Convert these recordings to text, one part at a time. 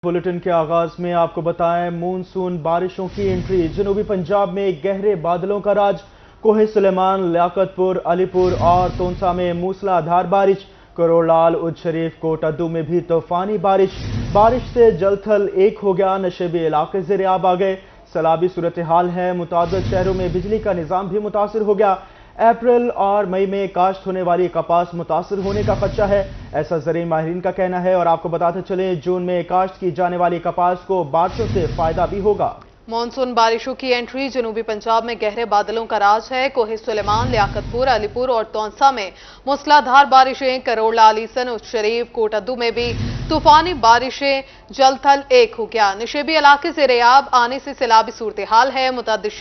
Bulletin के आगाज में आपको बताएं मॉनसून बारिशों की एंट्री। जनूबी पंजाब में गहरे बादलों का राज। कोहे सुलेमान, लियाकतपुर, अलीपुर और तोंसा में मूसलाधार बारिश। करोड़लाल, उज शरीफ, कोटादू में भी तूफानी बारिश से जलथल एक हो गया। नशेबी इलाके ज़ेर आब आ गए। सैलाबी सूरत हाल है। मुतादिद शहरों में बिजली का निज़ाम भी मुतासिर हो गया। अप्रैल और मई में काश्त होने वाली कपास मुतासिर होने का खदशा है, ऐसा ज़राई माहिरीन का कहना है। और आपको बताते चलें जून में काश्त की जाने वाली कपास को बारिशों से फायदा भी होगा। मानसून बारिशों की एंट्री। जनूबी पंजाब में गहरे बादलों का राज है। कोहे सुलेमान, लियाकतपुर, अलीपुर और तोंसा में मूसलाधार बारिशें। करोड़लाल, ईसन, उज शरीफ, कोटादू में भी तूफानी बारिशें। जलथल एक हो गया। नशेबी इलाके ज़ेर आब आने से सैलाबी सूरत हाल है। मुतअद्दिद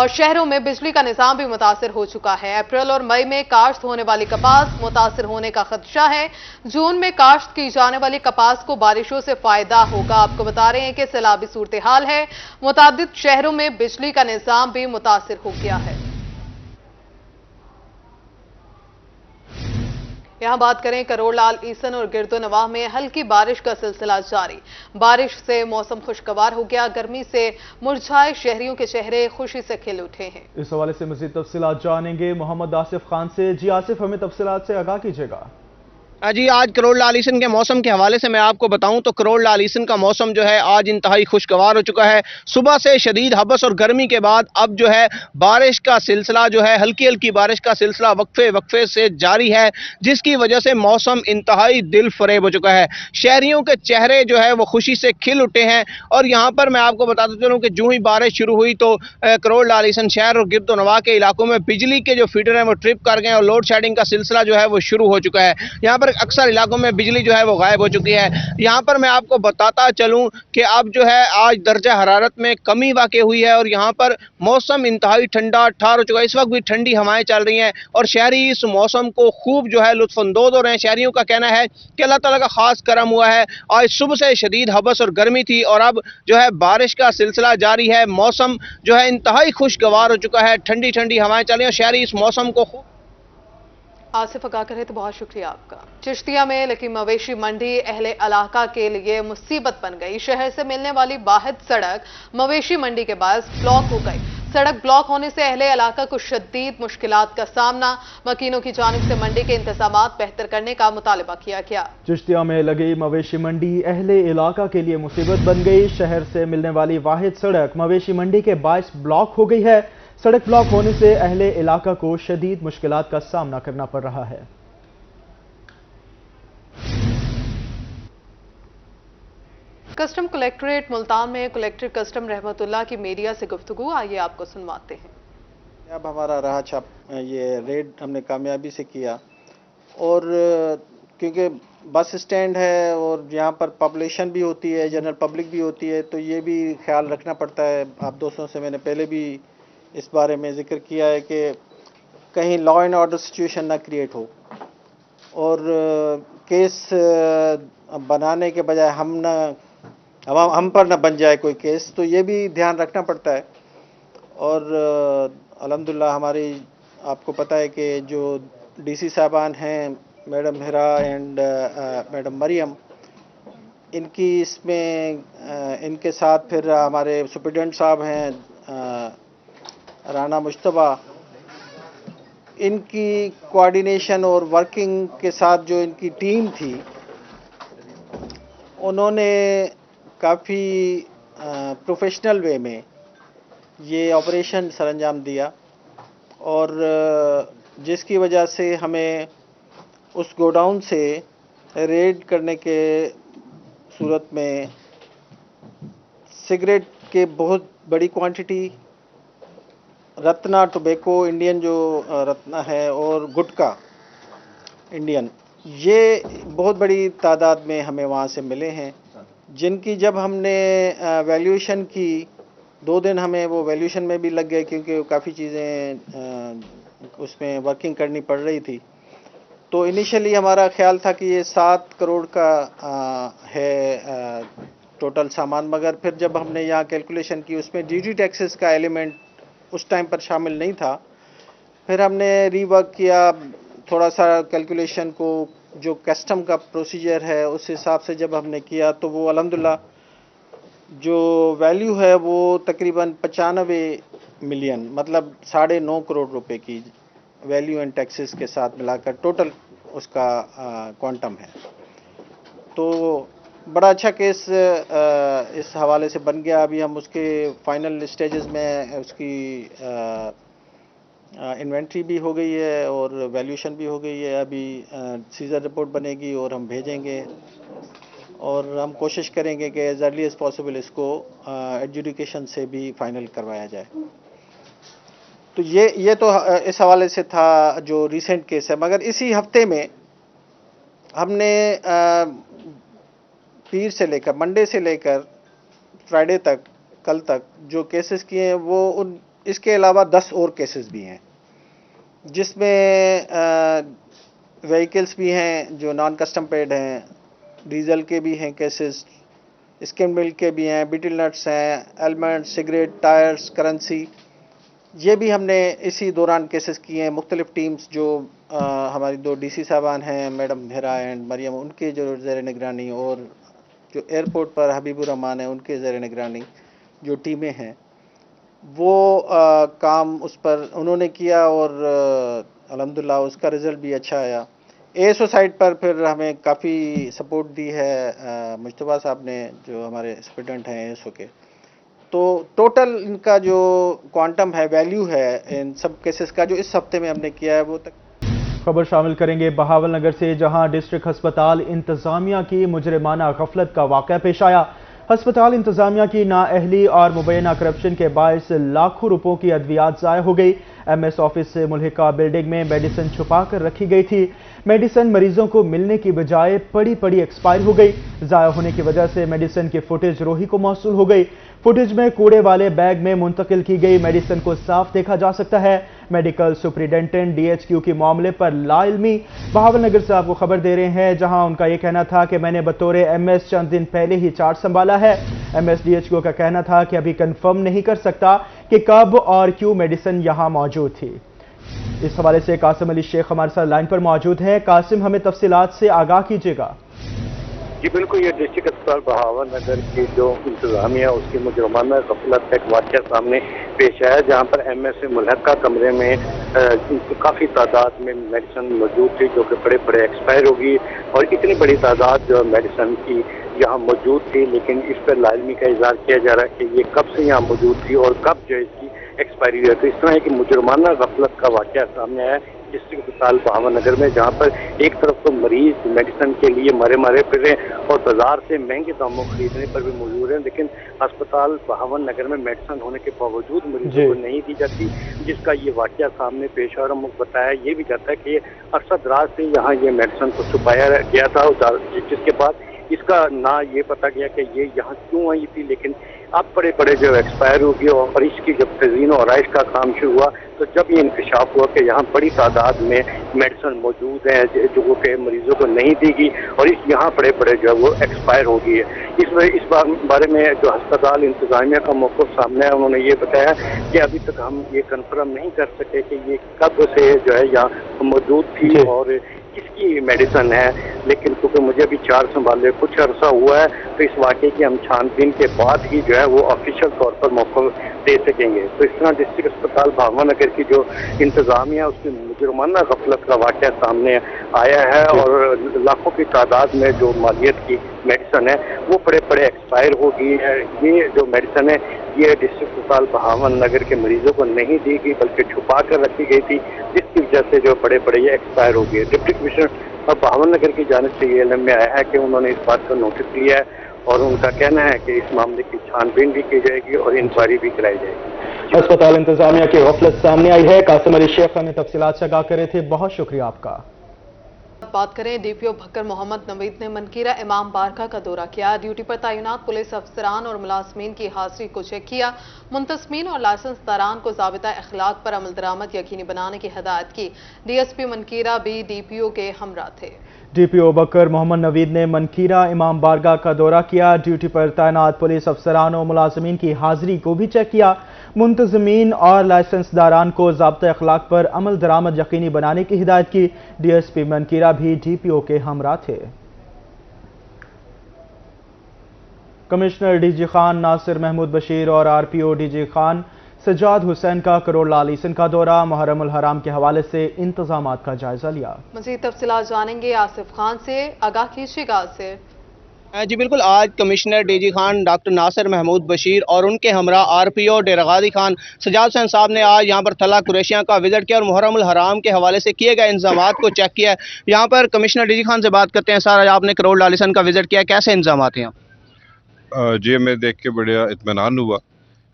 शहरों में बिजली का निजाम भी मुतासिर हो चुका है। अप्रैल और मई में काश्त होने वाली कपास मुतासिर होने का खदशा है। जून में काश्त की जाने वाली कपास को बारिशों से फायदा होगा। आपको बता रहे हैं कि सैलाबी सूरत हाल है। मुतादिद शहरों में बिजली का निजाम भी मुतासिर हो गया है। यहां बात करें करोड़लाल, ईसन और गिरदोनवाह में हल्की बारिश का सिलसिला जारी। बारिश से मौसम खुशगवार हो गया। गर्मी से मुरझाए शहरियों के चेहरे खुशी से खिल उठे हैं। इस हवाले से मजीद तफसीलात जानेंगे मोहम्मद आसिफ खान से। जी आसिफ, हमें तफसीलात से आगाह कीजिएगा। जी, आज करोड़लाल ईसन के मौसम के हवाले से मैं आपको बताऊं तो करोड़लाल ईसन का मौसम जो है आज इंतहाई खुशगवार हो चुका है। सुबह से शदीद हबस और गर्मी के बाद अब जो है बारिश का सिलसिला जो है हल्की हल्की बारिश का सिलसिला वक्फे वक्फे से जारी है, जिसकी वजह से मौसम इंतहाई दिल फरेब हो चुका है। शहरियों के चेहरे जो है वो खुशी से खिल उठे हैं। और यहाँ पर मैं आपको बताता चलूँ कि जो ही बारिश शुरू हुई तो करोड़लाल ईसन शहर और गिरदोनवाह के इलाकों में बिजली के जो फीडर हैं वो ट्रिप कर गए और लोड शेडिंग का सिलसिला जो है वो शुरू हो चुका है। यहाँ पर अक्सर इलाकों में बिजली जो है वो गायब हो चुकी है। यहाँ पर मैं आपको बताता चलूं कि अब जो है आज दर्जा हरारत में कमी वाक़ई हुई है और यहाँ पर मौसम इंतहाई ठंडा ठार हो चुका है। इस वक्त भी ठंडी हवाएं चल रही हैं और शहरी इस मौसम को खूब जो है लुत्फानंदोज हो रहे हैं। शहरियों का कहना है कि अल्लाह ताला का खास करम हुआ है। आज सुबह से शदीद हबस और गर्मी थी और अब जो है बारिश का सिलसिला जारी है। मौसम जो है इंतहाई खुशगवार हो चुका है। ठंडी ठंडी हवाएं चल रही हैं और शहरी इस मौसम को खूब। आसिफ आगाह करे तो बहुत शुक्रिया आपका। चिश्तिया में लगी मवेशी मंडी अहले इलाका के लिए मुसीबत बन गई। शहर से मिलने वाली वाहिद सड़क मवेशी मंडी के बायस ब्लॉक हो गई। सड़क ब्लॉक होने से अहले इलाका को शदीद मुश्किलात का सामना। मकीनों की जानिब से मंडी के इंतजामात बेहतर करने का मुतालबा किया गया। चिश्तिया में लगी मवेशी मंडी अहले इलाका के लिए मुसीबत बन गई। शहर से मिलने वाली वाहिद सड़क मवेशी मंडी के बायस ब्लॉक हो गई है। सड़क ब्लॉक होने से अहले इलाका को शदीद मुश्किलात का सामना करना पड़ रहा है। कस्टम कलेक्ट्रेट मुल्तान में कलेक्टर कस्टम रहमतुल्लाह की मीडिया से गुफ्तगू, आइए आपको सुनवाते हैं। अब हमारा राह छाप ये रेड हमने कामयाबी से किया और क्योंकि बस स्टैंड है और यहाँ पर पॉपुलेशन भी होती है, जनरल पब्लिक भी होती है, तो ये भी ख्याल रखना पड़ता है। आप दोस्तों से मैंने पहले भी इस बारे में जिक्र किया है कि कहीं लॉ एंड ऑर्डर सिचुएशन ना क्रिएट हो और केस बनाने के बजाय हम पर ना बन जाए कोई केस, तो ये भी ध्यान रखना पड़ता है। और अल्हम्दुलिल्लाह हमारी आपको पता है कि जो डीसी साहबान हैं madam Hira and madam Maryam, इनकी इसमें इनके साथ फिर हमारे सुप्रिटेंडेंट साहब हैं राना मुश्तबा, इनकी कोऑर्डिनेशन और वर्किंग के साथ जो इनकी टीम थी उन्होंने काफ़ी प्रोफेशनल वे में ये ऑपरेशन सरअंजाम दिया और जिसकी वजह से हमें उस गोडाउन से रेड करने के सूरत में सिगरेट के बहुत बड़ी क्वांटिटी, रत्ना टोबैको इंडियन जो रत्ना है और गुटखा इंडियन, ये बहुत बड़ी तादाद में हमें वहाँ से मिले हैं, जिनकी जब हमने वैल्यूएशन की 2 दिन हमें वो वैल्यूएशन में भी लग गए क्योंकि काफ़ी चीज़ें उसमें वर्किंग करनी पड़ रही थी। तो इनिशियली हमारा ख्याल था कि ये 7 करोड़ का है टोटल सामान, मगर फिर जब हमने यहाँ कैलकुलेशन की उसमें ड्यूटी टैक्सेस का एलिमेंट उस टाइम पर शामिल नहीं था। फिर हमने रीवर्क किया, थोड़ा सा कैलकुलेशन को جو کسٹم کا پروسیجر ہے اس حساب سے جب ہم نے کیا تو وہ الحمدللہ جو ویلیو ہے وہ تقریباً 95 ملین مطلب 9.5 کروڑ روپے کی ویلیو اینڈ ٹیکسز کے ساتھ ملا کر ٹوٹل اس کا کوانٹم ہے. تو بڑا اچھا کیس اس حوالے سے بن گیا. ابھی ہم اس کے فائنل اسٹیجز میں اس کی انوینٹری بھی ہو گئی ہے اور ویلیوشن بھی ہو گئی ہے. ابھی سیزر رپورٹ بنے گی اور ہم بھیجیں گے اور ہم کوشش کریں گے کہ ایز ارلی ایز پاسبل اس کو ایڈجوڈیکیشن سے بھی فائنل کروایا جائے. تو یہ تو اس حوالے سے تھا جو ریسنٹ کیس ہے. مگر اسی ہفتے میں ہم نے پیر سے لے کر منڈے سے لے کر فرائیڈے تک کل تک جو کیسز کیے ہیں وہ اس کے علاوہ 10 اور کیسز بھی ہیں جس میں وہیکلز بھی ہیں جو نان کسٹم پیڈ ہیں, ڈیزل کے بھی ہیں کیسز, اسکم ملک کے بھی ہیں, بیٹل نٹس ہیں, ایلمنٹ, سگریٹ, ٹائرز, کرنسی. یہ بھی ہم نے اسی دوران کیسز کیے ہیں. مختلف ٹیمز جو ہماری 2 ڈی سی صاحبان ہیں میڈم مہرا اینڈ مریم, ان کے جو زیر نگرانی, اور جو ایئرپورٹ پر حبیب الرحمان ہیں ان کے زیر نگرانی جو ٹیمیں ہیں وہ کام اس پر انہوں نے کیا اور الحمدللہ اس کا رزلٹ بھی اچھا آیا. اے ایس او سائٹ پر پھر ہمیں کافی سپورٹ دی ہے مجتبیٰ صاحب نے جو ہمارے سپرنٹینڈنٹ ہیں اے ایس او کے. تو ٹوٹل ان کا جو کوانٹم ہے, ویلیو ہے ان سب کیسز کا جو اس ہفتے میں ہم نے کیا ہے وہ خبر شامل کریں گے بہاول نگر سے, جہاں ڈسٹرکٹ ہسپتال انتظامیہ کی مجرمانہ غفلت کا واقعہ پیش آیا. ہسپتال انتظامیہ کی نااہلی اور مبینہ کرپشن کے باعث لاکھوں روپوں کی ادویات ضائع ہو گئی. ایم ایس آفس سے ملحقہ بلڈنگ میں میڈیسن چھپا کر رکھی گئی تھی. میڈیسن مریضوں کو ملنے کی بجائے پڑی ایکسپائر ہو گئی. ضائع ہونے کی وجہ سے میڈیسن کی فوٹیج روہی کو موصول ہو گئی. فوٹیج میں کوڑے والے بیگ میں منتقل کی گئی میڈیسن کو صاف دیکھا جا سکتا ہے. Medical superintendent D H Q کی معاملے پر لا علمی. بہاول نگر سے آپ کو خبر دے رہے ہیں, جہاں ان کا یہ کہنا تھا کہ میں نے بطور ایم ایس چند دن پہلے ہی چارج سنبھالا ہے. M S D H Q کا کہنا تھا کہ ابھی کنفرم نہیں کر سکتا کہ کب اور کیوں میڈیسن یہاں موجود تھی. اس حوالے سے قاسم علی شیخ ہمارے ساتھ لائن پر موجود ہیں. قاسم, ہمیں تفصیلات سے آگاہ کیجیے گا. جی بالکل, یہ ڈسٹرکٹ اسپتال بہاول نگر کی جو انتظامیہ اس کی مجرمانہ غفلت کا ایک واقعہ سامنے پیش آیا, جہاں پر ایم ایس سے ملحقہ کمرے میں کافی تعداد میں میڈیسن موجود تھی جو کہ بڑے ایکسپائر ہوگی, اور اتنی بڑی تعداد جو میڈیسن کی یہاں موجود تھی, لیکن اس پر لا علمی کا اظہار کیا جا رہا ہے کہ یہ کب سے یہاں موجود تھی اور کب جو اس کی ایکسپائری ہوئی ہے. تو اس طرح کی مجرمانہ غفلت کا واقعہ سامنے آیا ڈسٹرکٹ اسپتال بہاول نگر میں, جہاں پر ایک طرف تو مریض میڈیسن کے لیے مارے پھرے اور بازار سے مہنگے داموں خریدنے پر بھی مجبور ہیں, لیکن ہسپتال بہاول نگر میں میڈیسن ہونے کے باوجود مریضوں کو نہیں دی جاتی, جس کا یہ واقعہ سامنے پیش اور ہم بتایا یہ بھی جاتا ہے کہ یہ عرصہ دراز سے یہاں یہ میڈیسن کو چھپایا گیا تھا, جس کے بعد اس کا نہ یہ پتا گیا کہ یہ یہاں کیوں آئی تھی, لیکن اب بڑے جو ایکسپائر ہو گئے. اور اس کی جب تزئین و آرائش کا کام شروع ہوا تو جب یہ انکشاف ہوا کہ یہاں بڑی تعداد میں میڈیسن موجود ہیں جو کہ مریضوں کو نہیں دی گئی, اور یہاں بڑے جو ہے وہ ایکسپائر ہو گئی ہے. اس بارے میں جو ہسپتال انتظامیہ کا موقف سامنے ہے, انہوں نے یہ بتایا کہ ابھی تک ہم یہ کنفرم نہیں کر سکے کہ یہ کب سے جو ہے یہاں موجود تھی اور کس کی میڈیسن ہے, لیکن کیونکہ مجھے ابھی چارج سنبھالے کچھ عرصہ ہوا ہے تو اس واقعے کی ہم چھان بین کے بعد ہی جو ہے وہ آفیشیل طور پر موقف دے سکیں گے. تو اس طرح ڈسٹرکٹ اسپتال بہاول نگر کی جو انتظامیہ اس کی مجرمانہ غفلت کا واقعہ سامنے آیا ہے, اور لاکھوں کی تعداد میں جو مالیت کی میڈیسن ہے وہ بڑے ایکسپائر ہو گئی ہے. یہ جو میڈیسن ہے یہ ڈسٹرکٹ اسپتال بہاول نگر کے مریضوں کو نہیں دی گئی بلکہ چھپا کر رکھی گئی تھی, جس کی وجہ سے جو بڑے یہ ایکسپائر ہو گئے. ڈپٹی کمشنر اور بہاول نگر کی جانب سے یہ علم میں آیا ہے کہ انہوں نے اس بات کا نوٹس لیا ہے, اور ان کا کہنا ہے کہ اس معاملے کی چھان بین بھی کی جائے گی اور انکوائری بھی کرائی جائے گی. ہسپتال انتظامیہ کی غفلت سامنے آئی ہے. قاسم علی شیخ ہمیں تفصیلات سے آگاہ کرے تھے, بہت شکریہ آپ کا. بات کریں, ڈی پی او بھکر محمد نوید نے منکیرہ امام بارگاہ کا دورہ کیا. ڈیوٹی پر تعینات پولیس افسران اور ملازمین کی حاضری کو چیک کیا. منتظمین اور لائسنس داران کو ضابطہ اخلاق پر عمل درآمد یقینی بنانے کی ہدایت کی. ڈی ایس پی منکیرہ بھی ڈی پی او کے ہمراہ تھے. DPO बकर मोहम्मद नवीद ने मनकीरा इमाम बारगाह का दौरा किया। ड्यूटी पर तैनात पुलिस अफसरान और मुलाजमीन की हाजिरी को भी चेक किया। मुंतजमीन और लाइसेंसदारान को ज़ाब्ता अखलाक पर अमल दरामद यकीनी बनाने की हिदायत की। DSP मनकीरा भी DPO के हमरा थे। कमिश्नर DG खान नासिर महमूद बशीर और RPO DG खान सजाद हुसैन का करोड़ लाल ईसन का दौरा, मुहर्रम उल हराम के हवाले से इंतजामात का जायजा लिया। मज़ीद तफसीलात जानेंगे आसिफ खान से, आगाह कीजिएगा आसिफ। जी बिल्कुल, आज commissioner DG Khan doctor Nasir Mahmood Bashir और उनके हमरा RPO डेरा गाजी खान सजाद हुसैन साहब ने आज यहाँ पर थला कुरैशियाँ का विजिट किया और मुहर्रम उल हराम के हवाले से किए गए इंतजामात को चेक किया। यहाँ पर कमिश्नर DG खान से बात करते हैं। सर, आपने करोड़ लाल ईसन का विजिट किया, कैसे इंतजामात हैं? जी, हमें देख के बड़ा इत्मीनान हुआ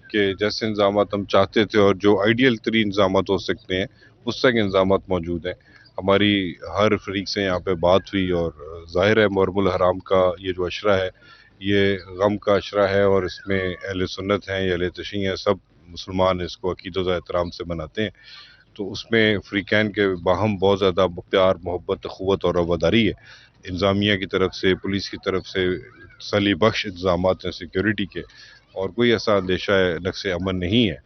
कि जैसे इंतजामात हम चाहते थे और जो आइडियल तरीन इंतजामात हो सकते हैं उस तक इंतजामात मौजूद हैं। हमारी हर फरीक से यहाँ पे बात हुई और ज़ाहिर है मुहर्रम उल हराम का ये जो अशरा है ये गम का अशरा है और इसमें अहले सुन्नत हैं या अहले तशय्युअ हैं, सब मुसलमान इसको अक़ीदत व एहतराम से मनाते हैं। तो उसमें फ़रीक़ैन के बाहम बहुत ज़्यादा प्यार, मोहब्बत, अख़ुवत और वफ़ादारी है। इंतज़ामिया की तरफ से, पुलिस की तरफ से तसल्ली बख्श इंतज़ामात हैं सिक्योरिटी के, और कोई ऐसा अंदेशा नक्स अमन नहीं है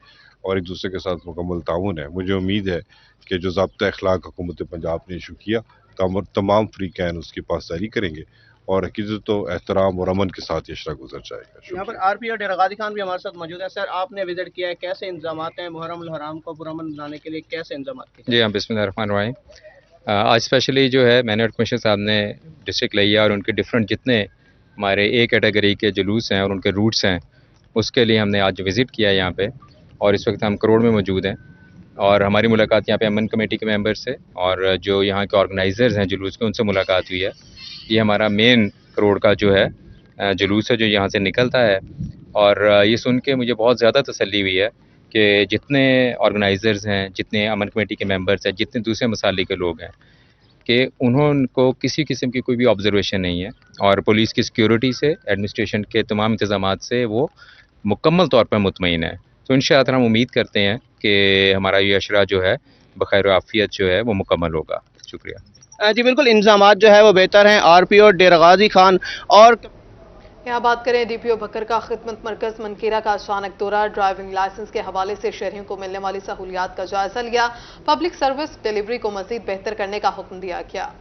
और एक दूसरे के साथ मुकम्मल ताउन है। मुझे उम्मीद है कि जो ज़ाब्ता अखलाक हुकूमत पंजाब ने इशू किया तमाम फ़रीक़ैन उसकी पासदारी करेंगे और अक़ीदत व एहतराम और अमन के साथ ये अशरा गुजर जाएगा। यहाँ पर RPO डेरा गाजी खान भी हमारे साथ मौजूद है। सर, आपने विजिट किया है, कैसे इंतजामात हैं मुहर्रम उल हराम को पुरअमन बनाने के लिए, कैसे इंतजामात किए? जी हाँ, बिस्मिल्लाहिर्रहमानिर्रहीम। आज स्पेशली जो है मैंने और कमिश्नर साहब ने डिस्ट्रिक्ट लिया और उनके डिफरेंट जितने हमारे A कैटेगरी के जुलूस हैं और उनके रूट्स हैं उसके लिए हमने आज विज़िट किया यहाँ पे, और इस वक्त हम करोड़ में मौजूद हैं और हमारी मुलाकात यहाँ पे अमन कमेटी के मेंबर से और जो यहाँ के ऑर्गेनाइज़र्स हैं जुलूस के, उनसे मुलाकात हुई है। ये हमारा मेन करोड़ का जो है जुलूस है जो यहाँ से निकलता है, और ये सुन के मुझे बहुत ज़्यादा तसल्ली हुई है कि जितने ऑर्गेनाइज़र्स हैं, जितने अमन कमेटी के मेंबर्स हैं, जितने दूसरे मसाले के लोग हैं, कि उनको किसी किस्म की कोई भी ऑब्जर्वेशन नहीं है और पुलिस की सिक्योरिटी से, एडमिनिस्ट्रेशन के तमाम इंतज़ामात से वो मुकम्मल तौर पर मुतमईन है। तो इंशाअल्लाह हम उम्मीद करते हैं कि हमारा ये अशरा जो है बखैर व आफियत जो है वो मुकम्मल होगा। शुक्रिया। जी बिल्कुल, इंतजामात जो है वो बेहतर हैं। RPO डेरा गाजी खान और यहाँ बात करें DPO बकर का खिदमत मरकज मनकीरा का अचानक दौरा, ड्राइविंग लाइसेंस के हवाले से शहरियों को मिलने वाली सहूलियात का जायजा लिया। पब्लिक सर्विस डिलीवरी को मजीद बेहतर करने का हुक्म दिया गया।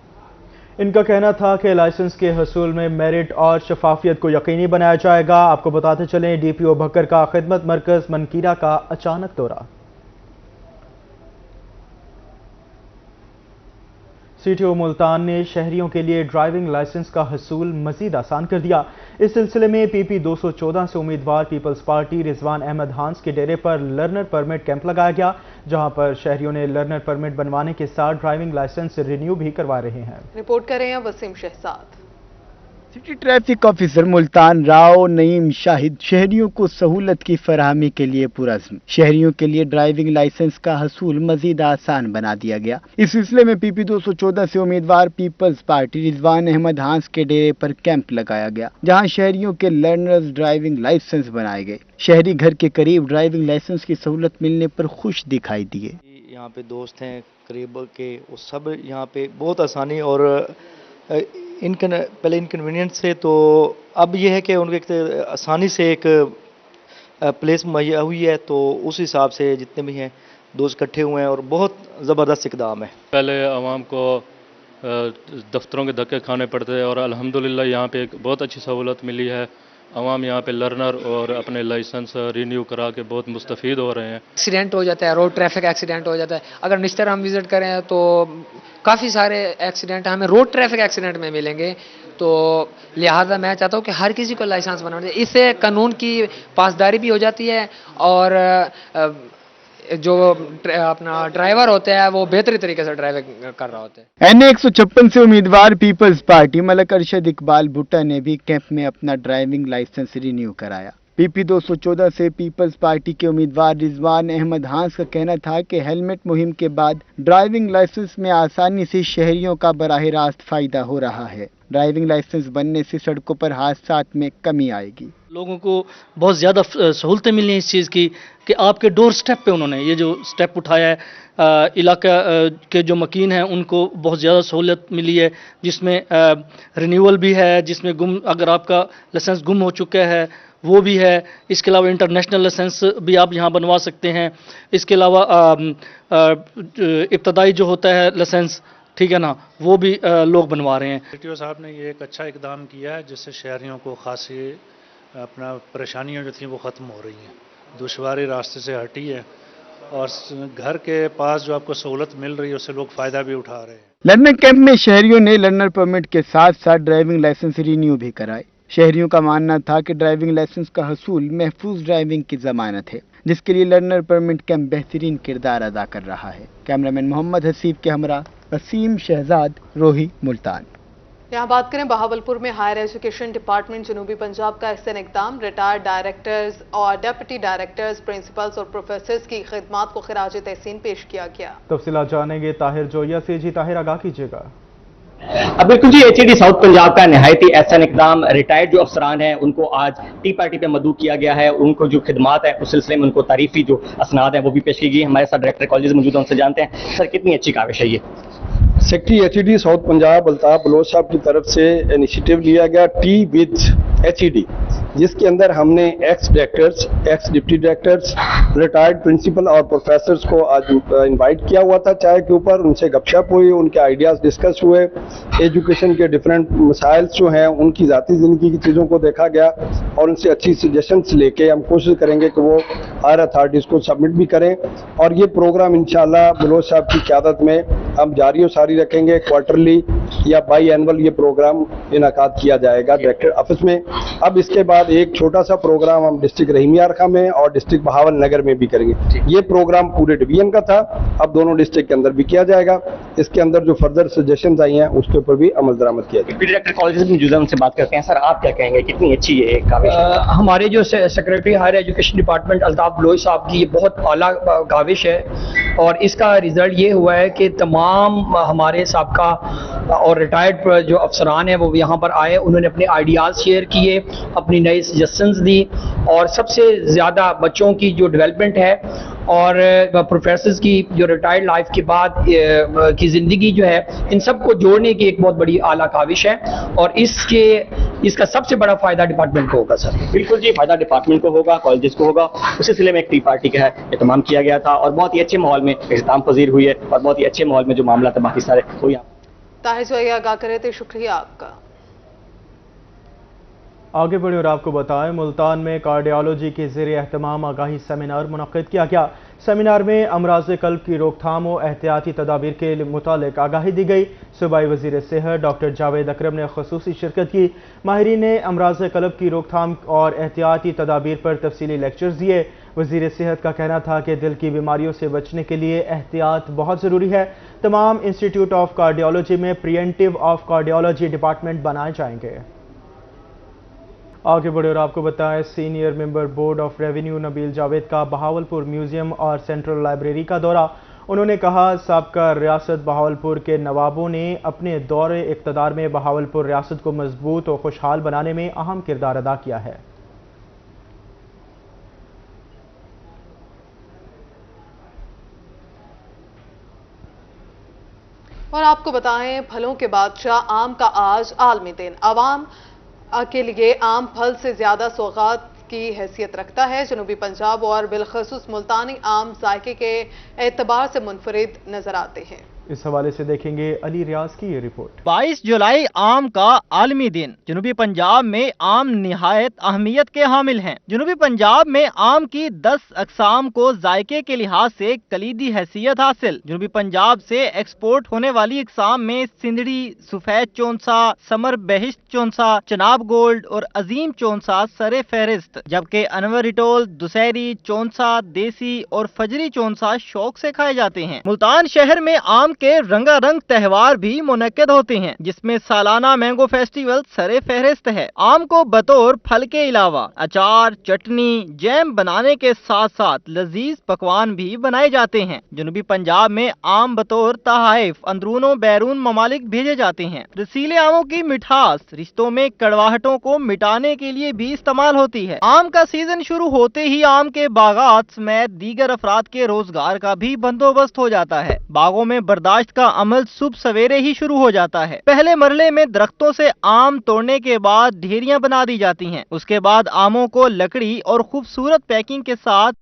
इनका कहना था कि लाइसेंस के हसूल में मेरिट और शफाफियत को यकीनी बनाया जाएगा। आपको बताते चलें, DPO बकर का खिदमत मरकज मनकीरा का अचानक दौरा। CTO मुल्तान ने शहरियों के लिए ड्राइविंग लाइसेंस का हसूल मजीद आसान कर दिया। इस सिलसिले में PP 214 से उम्मीदवार पीपल्स पार्टी रिजवान अहमद हांस के डेरे पर लर्नर परमिट कैंप लगाया गया, जहां पर शहरियों ने लर्नर परमिट बनवाने के साथ ड्राइविंग लाइसेंस रिन्यू भी करवा रहे हैं। रिपोर्ट कर रहे हैं Waseem Shahzad. City traffic officer Multan Rao Naeem Shahid शहरियों को सहूलत की फराहमी के लिए पुरज़्म। शहरियों के लिए ड्राइविंग लाइसेंस का हसूल मजीद आसान बना दिया गया। इस सिलसिले में PP 214 से उम्मीदवार पीपल्स पार्टी रिजवान अहमद हांस के डेरे पर कैंप लगाया गया, जहां शहरियों के लर्नर्स ड्राइविंग लाइसेंस बनाए गए। शहरी घर के करीब ड्राइविंग लाइसेंस की सहूलत मिलने पर खुश दिखाई दिए। यहाँ पे दोस्त हैं करीब के, वो सब यहाँ पे बहुत आसानी और पहले इनकन्वीनियंस से, तो अब ये है कि उनके आसानी से एक प्लेस मुहैया हुई है, तो उस हिसाब से जितने भी हैं दोस्त इकट्ठे हुए हैं और बहुत ज़बरदस्त इक़दाम है। पहले आवाम को दफ्तरों के धक्के खाने पड़ते हैं और अल्हम्दुलिल्लाह यहाँ पे एक बहुत अच्छी सहूलत मिली है। आवाम यहाँ पे लर्नर और अपने लाइसेंस रिन्यू करा के बहुत मुस्तफ़ीद हो रहे हैं। एक्सीडेंट हो जाता है, रोड ट्रैफिक एक्सीडेंट हो जाता है। अगर निश्तर हम विज़िट करें तो काफ़ी सारे एक्सीडेंट हमें रोड ट्रैफिक एक्सीडेंट में मिलेंगे, तो लिहाजा मैं चाहता हूँ कि हर किसी को लाइसेंस बनाना चाहिए। इससे कानून की पासदारी भी हो जाती है और जो अपना ड्राइवर होता है वो बेहतरी तरीके से ड्राइविंग कर रहा होता है। NA 156 से उम्मीदवार पीपल्स पार्टी मलक अरशद इकबाल भुट्टा ने भी कैंप में अपना ड्राइविंग लाइसेंस रिन्यू कराया। PP 214 से पीपल्स पार्टी के उम्मीदवार रिजवान अहमद हांस का कहना था कि हेलमेट मुहिम के बाद ड्राइविंग लाइसेंस में आसानी से शहरियों का बराह रास्त फायदा हो रहा है। ड्राइविंग लाइसेंस बनने से सड़कों पर हादसात में कमी आएगी। लोगों को बहुत ज़्यादा सहूलतें मिली हैं इस चीज़ की कि आपके डोर स्टेप पे उन्होंने ये जो स्टेप उठाया है, इलाका के जो मकीन हैं उनको बहुत ज़्यादा सहूलत मिली है, जिसमें रिन्यूअल भी है, जिसमें अगर आपका लाइसेंस गुम हो चुका है वो भी है। इसके अलावा इंटरनेशनल लाइसेंस भी आप यहाँ बनवा सकते हैं। इसके अलावा इब्तदाई जो होता है लाइसेंस, ठीक है ना, वो भी लोग बनवा रहे हैं। DTO साहब ने ये एक अच्छा इकदाम किया है जिससे शहरियों को खासी अपना परेशानियां जो थी वो ख़त्म हो रही हैं, दुश्वारी रास्ते से हटी है और घर के पास जो आपको सहूलत मिल रही है उससे लोग फ़ायदा भी उठा रहे हैं। लर्नर कैंप में शहरियों ने लर्नर परमिट के साथ साथ ड्राइविंग लाइसेंस रिन्यू भी कराए। शहरियों का मानना था कि ड्राइविंग लाइसेंस का हसूल महफूज ड्राइविंग की जमानत है, जिसके लिए लर्नर परमिट कैंप बेहतरीन किरदार अदा कर रहा है। कैमरामैन मोहम्मद हसीब के हमरा वसीम शहजाद, रोही, मुल्तान। यहाँ बात करें बहावलपुर में हायर एजुकेशन डिपार्टमेंट जनूबी पंजाब का एहसन इक़दाम रिटायर्ड डायरेक्टर्स और डिप्टी डायरेक्टर्स, प्रिंसिपल्स और प्रोफेसर्स की खिदमात को खिराज तहसीन पेश किया गया। तफसीलात जानेंगे ताहिर जोया से। जी ताहिर, आगाह कीजिएगा। बिल्कुल जी, HED साउथ पंजाब का नहायती एहसन इक़दाम रिटायर्ड जो अफसरान हैं उनको आज टी पार्टी पे मदऊ किया गया है। उनको जो खिदमात है उस सिलसिले में उनको तारीफी जो असनाद है वो भी पेश की गई। हमारे साथ डायरेक्टर कॉलेज मौजूद हैं, उनसे जानते हैं सर कितनी अच्छी काविश है ये। Secretary HED south Punjab Altaf Baloch साहब की तरफ से इनिशिएटिव लिया गया टी विद HED, जिसके अंदर हमने ex directors, ex deputy directors, retired principal और प्रोफेसर्स को आज इनवाइट किया हुआ था चाय के ऊपर। उनसे गपशप हुई, उनके आइडियाज़ डिस्कस हुए, एजुकेशन के डिफरेंट मसाइल जो हैं उनकी ज़ाती ज़िंदगी की चीज़ों को देखा गया और उनसे अच्छी सजेशंस लेके हम कोशिश करेंगे कि वो हायर अथॉरिटीज़ को सबमिट भी करें। और ये प्रोग्राम इंशाल्लाह बलोच साहब की क़यादत में हम जारी और सारी रखेंगे। क्वार्टरली या बाई एनुअल ये प्रोग्राम इनकाद किया जाएगा डायरेक्टर ऑफिस में। अब इसके बाद एक छोटा सा प्रोग्राम हम डिस्ट्रिक्ट रहीमियारखा में और डिस्ट्रिक्ट बहावल नगर में भी करेंगे। ये प्रोग्राम पूरे डिवीजन का था, अब दोनों डिस्ट्रिक्ट के अंदर भी किया जाएगा। इसके अंदर जो फर्दर सजेशंस आई हैं उसके ऊपर भी अमल दरामद किया जाएगा। डायरेक्टर कॉलेज में मौजूद हैं, उनसे बात करते हैं। सर आप क्या कहेंगे, कितनी अच्छी ये काविश है? हमारे जो secretary higher education department Altaf Baloch साहब की ये बहुत आला काविश है और इसका रिजल्ट ये हुआ है कि तमाम हमारे साबका और रिटायर्ड जो अफसरान हैं वो यहाँ पर आए, उन्होंने अपने आइडियाज़ शेयर किए, अपनी नई सजेशंस दी और सबसे ज़्यादा बच्चों की जो डेवलपमेंट है और प्रोफेसर्स की जो रिटायर्ड लाइफ के बाद की ज़िंदगी जो है, इन सब को जोड़ने की एक बहुत बड़ी आला काविश है और इसका सबसे बड़ा फ़ायदा डिपार्टमेंट को होगा। सर बिल्कुल जी, फ़ायदा डिपार्टमेंट को होगा, कॉलेजेस को होगा। उस सिलसिले में एक टी पार्टी का एहतमाम किया गया था और बहुत ही अच्छे माहौल में इख्तिताम पजीर हुई है और बहुत ही अच्छे माहौल में जो मामला था बाकी सारे हुई। ताहिर जोया आगाह करे थे, शुक्रिया आपका। आगे बढ़े और आपको बताएं, मुल्तान में कार्डियोलॉजी के ज़ेरे एहतमाम आगाही सेमिनार मुनक़्क़िद किया गया। सेमिनार में अमराज़ क़ल्ब की रोकथाम और एहतियाती तदाबीर के मुतालिक आगाही दी गई। सूबाई वज़ीर सेहत डॉक्टर जावेद अकरम ने ख़ुसूसी शिरकत की। माहिरीन ने अमराज़ क़ल्ब की रोकथाम और एहतियाती तदाबीर पर तफसीली लेक्चर्स दिए। वज़ीर सेहत का कहना था कि दिल की बीमारियों से बचने के लिए एहतियात बहुत ज़रूरी है। तमाम इंस्टीट्यूट ऑफ कार्डियोलॉजी में प्रिवेंटिव ऑफ कार्डियोलॉजी डिपार्टमेंट बनाए जाएंगे। आगे बढ़े और आपको बताएं, senior member board of revenue Nabeel Javed का बहावलपुर म्यूजियम और सेंट्रल लाइब्रेरी का दौरा। उन्होंने कहा साबका रियासत बहावलपुर के नवाबों ने अपने दौरे इक़्तिदार में बहावलपुर रियासत को मजबूत और खुशहाल बनाने में अहम किरदार अदा किया है। और आपको बताएं, फलों के बादशाह आम का आज आलमी दिन। आवाम के लिए आम फल से ज्यादा सौगात की हैसियत रखता है। जनूबी पंजाब और बिलखसूस मुल्तानी आम जायके के एतबार से मुनफरिद नजर आते हैं। इस हवाले से देखेंगे अली रियाज की ये रिपोर्ट। 22 जुलाई आम का आलमी दिन। जनूबी पंजाब में आम निहायत अहमियत के हामिल हैं। जनूबी पंजाब में आम की 10 अक़साम को जायके के लिहाज से कलीदी हैसियत हासिल। जनूबी पंजाब से एक्सपोर्ट होने वाली अक़साम में सिंदड़ी, सफेद चौंसा, समर बहिश्त चौंसा, चनाब गोल्ड और अजीम चौंसा सरे फहरिस्त, जबकि अनवर इटोल, दुसहरी चौंसा, देसी और फजरी चौंसा शौक से खाए जाते हैं। मुल्तान शहर में आम के रंगारंग त्योहार भी मुनक्किद होते हैं, जिसमें सालाना मैंगो फेस्टिवल सरे फहरिस्त है। आम को बतौर फल के अलावा अचार, चटनी, जैम बनाने के साथ साथ लजीज पकवान भी बनाए जाते हैं। जनूबी पंजाब में आम बतौर तहाइफ अंदरूनों बैरून ममालिक भेजे जाते हैं। रसीले आमों की मिठास रिश्तों में कड़वाहटों को मिटाने के लिए भी इस्तेमाल होती है। आम का सीजन शुरू होते ही आम के बागात समेत दीगर अफराद के रोजगार का भी बंदोबस्त हो जाता है। बागों में बर्दाश्त का अमल सुबह सवेरे ही शुरू हो जाता है। पहले मरले में दरख्तों से आम तोड़ने के बाद ढेरियां बना दी जाती हैं। उसके बाद आमों को लकड़ी और खूबसूरत पैकिंग के साथ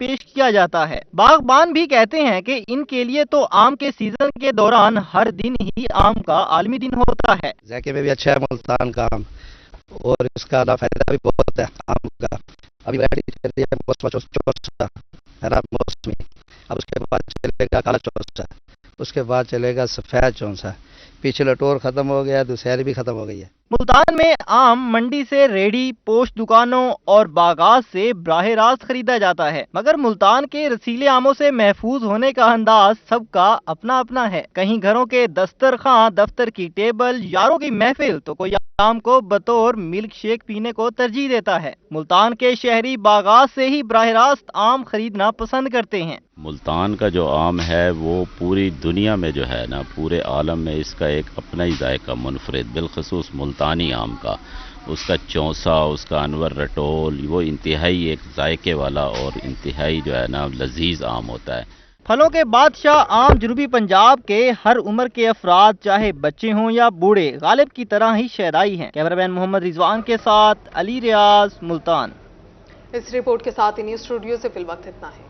पेश किया जाता है। बागबान भी कहते हैं कि इनके लिए तो आम के सीजन के दौरान हर दिन ही आम का आलमी दिन होता है। जायके में भी अच्छा है मुल्तान का आम, और इसका फायदा भी बहुत है आम का। अभी वैरायटी चल रही है चौसा, हरा मौसमी, अब उसके बाद चलेगा काला चौसा, उसके बाद चलेगा सफेद चौसा। पीछे लटोर खत्म हो गया, दुशहरी भी खत्म हो गई है। मुल्तान में आम मंडी से रेडी, पोस्ट दुकानों और बागात से बराह रास्त खरीदा जाता है, मगर मुल्तान के रसीले आमों से महफूज होने का अंदाज सबका अपना अपना है। कहीं घरों के दस्तरखां, दफ्तर की टेबल, यारों की महफिल तो कोई आम को बतौर मिल्क शेक पीने को तरजीह देता है। मुल्तान के शहरी बागात से ही बराह रास्त आम खरीदना पसंद करते हैं। मुल्तान का जो आम है वो पूरी दुनिया में जो है ना, पूरे आलम में इसका एक अपना ही जायका मुनफरिद, बिलखसूस मुल्तानी आम का, उसका चौसा, उसका अनवर रटोल, वो इंतहाई एक जायके वाला और इंतहाई जो है ना लजीज आम होता है। फलों के बादशाह आम जनूबी पंजाब के हर उम्र के अफराद, चाहे बच्चे हों या बूढ़े, गालिब की तरह ही शहदाई हैं। कैमरामैन मोहम्मद रिजवान के साथ अली रियाज, मुल्तान। इस रिपोर्ट के साथ ही न्यूज स्टूडियो से फिलवक्त इतना है।